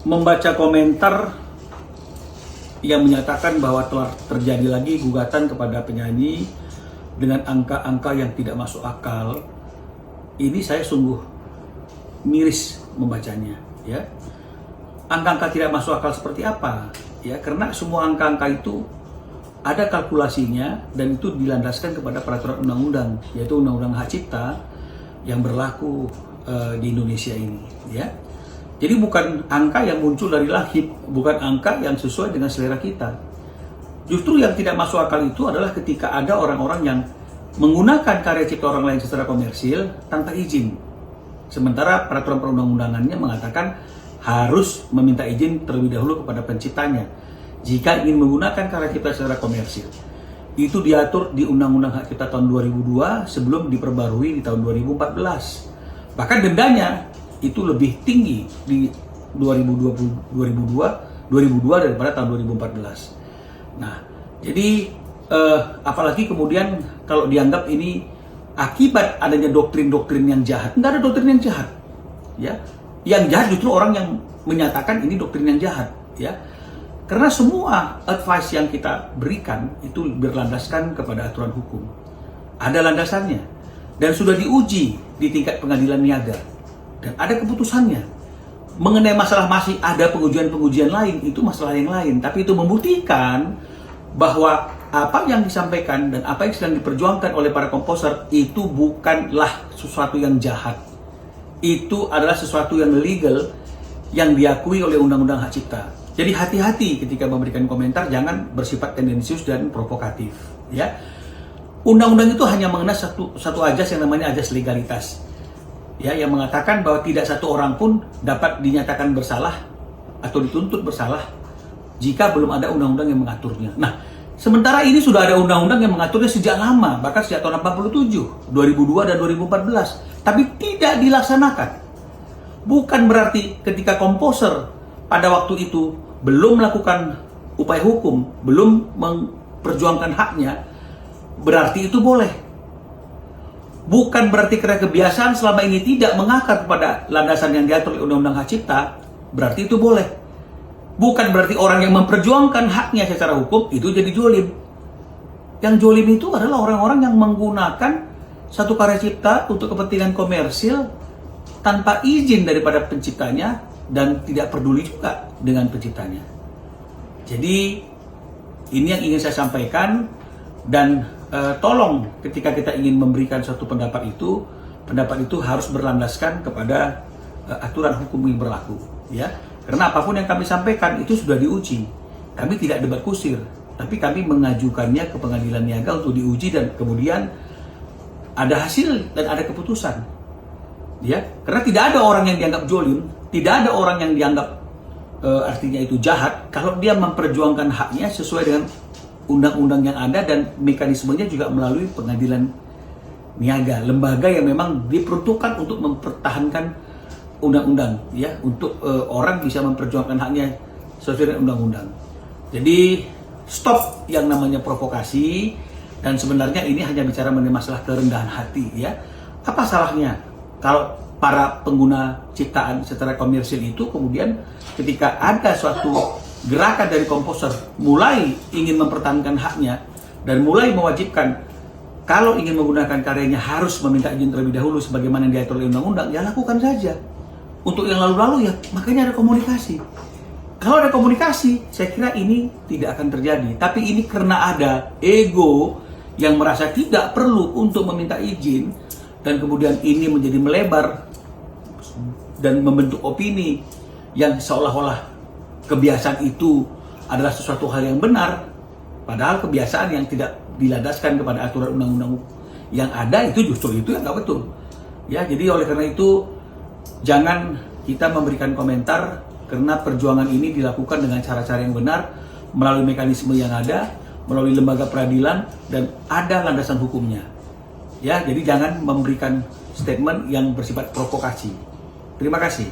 membaca komentar yang menyatakan bahwa telah terjadi lagi gugatan kepada penyanyi dengan angka-angka yang tidak masuk akal, ini saya sungguh miris membacanya, ya. Angka-angka tidak masuk akal seperti apa? Ya, karena semua angka-angka itu ada kalkulasinya dan itu dilandaskan kepada peraturan undang-undang, yaitu Undang-Undang Hak Cipta yang berlaku di Indonesia ini, ya. Jadi bukan angka yang muncul dari langit, bukan angka yang sesuai dengan selera kita. Justru yang tidak masuk akal itu adalah ketika ada orang-orang yang menggunakan karya cipta orang lain secara komersil tanpa izin. Sementara peraturan perundang-undangannya mengatakan harus meminta izin terlebih dahulu kepada penciptanya jika ingin menggunakan karya cipta secara komersil. Itu diatur di Undang-Undang Hak Cipta tahun 2002 sebelum diperbarui di tahun 2014. Bahkan dendanya itu lebih tinggi di 2002 daripada tahun 2014. Nah, jadi apalagi kemudian kalau dianggap ini akibat adanya doktrin-doktrin yang jahat. Nggak ada doktrin yang jahat, ya. Yang jahat justru orang yang menyatakan ini doktrin yang jahat, ya. Karena semua advice yang kita berikan itu berlandaskan kepada aturan hukum. Ada landasannya dan sudah diuji di tingkat pengadilan niaga. Dan ada keputusannya. Mengenai masalah masih ada pengujian-pengujian lain, itu masalah yang lain. Tapi itu membuktikan bahwa apa yang disampaikan dan apa yang sedang diperjuangkan oleh para komposer itu bukanlah sesuatu yang jahat. Itu adalah sesuatu yang legal yang diakui oleh Undang-Undang Hak Cipta. Jadi hati-hati ketika memberikan komentar, jangan bersifat tendensius dan provokatif, ya. Undang-undang itu hanya mengenai satu ajas yang namanya ajas legalitas. Ya, yang mengatakan bahwa tidak satu orang pun dapat dinyatakan bersalah atau dituntut bersalah jika belum ada undang-undang yang mengaturnya. Nah, sementara ini sudah ada undang-undang yang mengaturnya sejak lama, bahkan sejak tahun 87, 2002 dan 2014, tapi tidak dilaksanakan. Bukan berarti ketika komposer pada waktu itu belum melakukan upaya hukum, belum memperjuangkan haknya, berarti itu boleh. Bukan berarti karena kebiasaan selama ini tidak mengakar pada landasan yang diatur oleh Undang-Undang Hak Cipta, berarti itu boleh. Bukan berarti orang yang memperjuangkan haknya secara hukum itu jadi jolim. Yang jolim itu adalah orang-orang yang menggunakan satu karya cipta untuk kepentingan komersil tanpa izin daripada penciptanya dan tidak peduli juga dengan penciptanya. Jadi ini yang ingin saya sampaikan, dan tolong ketika kita ingin memberikan suatu pendapat itu harus berlandaskan kepada aturan hukum yang berlaku, ya. Karena apapun yang kami sampaikan itu sudah diuji. Kami tidak debat kusir, tapi kami mengajukannya ke pengadilan niaga untuk diuji dan kemudian ada hasil dan ada keputusan, ya. Karena tidak ada orang yang dianggap jolim, tidak ada orang yang dianggap artinya itu jahat kalau dia memperjuangkan haknya sesuai dengan undang-undang yang ada dan mekanismenya juga melalui pengadilan niaga, lembaga yang memang diperuntukkan untuk mempertahankan undang-undang, ya, untuk orang bisa memperjuangkan haknya sesuai dengan undang-undang. Jadi stop yang namanya provokasi, dan sebenarnya ini hanya bicara mengenai masalah kerendahan hati, ya. Apa salahnya kalau para pengguna ciptaan secara komersil itu kemudian ketika ada suatu gerakan dari komposer mulai ingin mempertahankan haknya dan mulai mewajibkan kalau ingin menggunakan karyanya harus meminta izin terlebih dahulu sebagaimana yang diatur oleh undang-undang, ya lakukan saja. Untuk yang lalu-lalu ya makanya ada komunikasi. Kalau ada komunikasi, saya kira ini tidak akan terjadi. Tapi ini karena ada ego yang merasa tidak perlu untuk meminta izin dan kemudian ini menjadi melebar dan membentuk opini yang seolah-olah kebiasaan itu adalah sesuatu hal yang benar, padahal kebiasaan yang tidak dilandaskan kepada aturan undang-undang yang ada itu justru itu yang nggak betul, ya. Jadi oleh karena itu jangan kita memberikan komentar karena perjuangan ini dilakukan dengan cara-cara yang benar melalui mekanisme yang ada, melalui lembaga peradilan dan ada landasan hukumnya, ya. Jadi jangan memberikan statement yang bersifat provokasi. Terima kasih.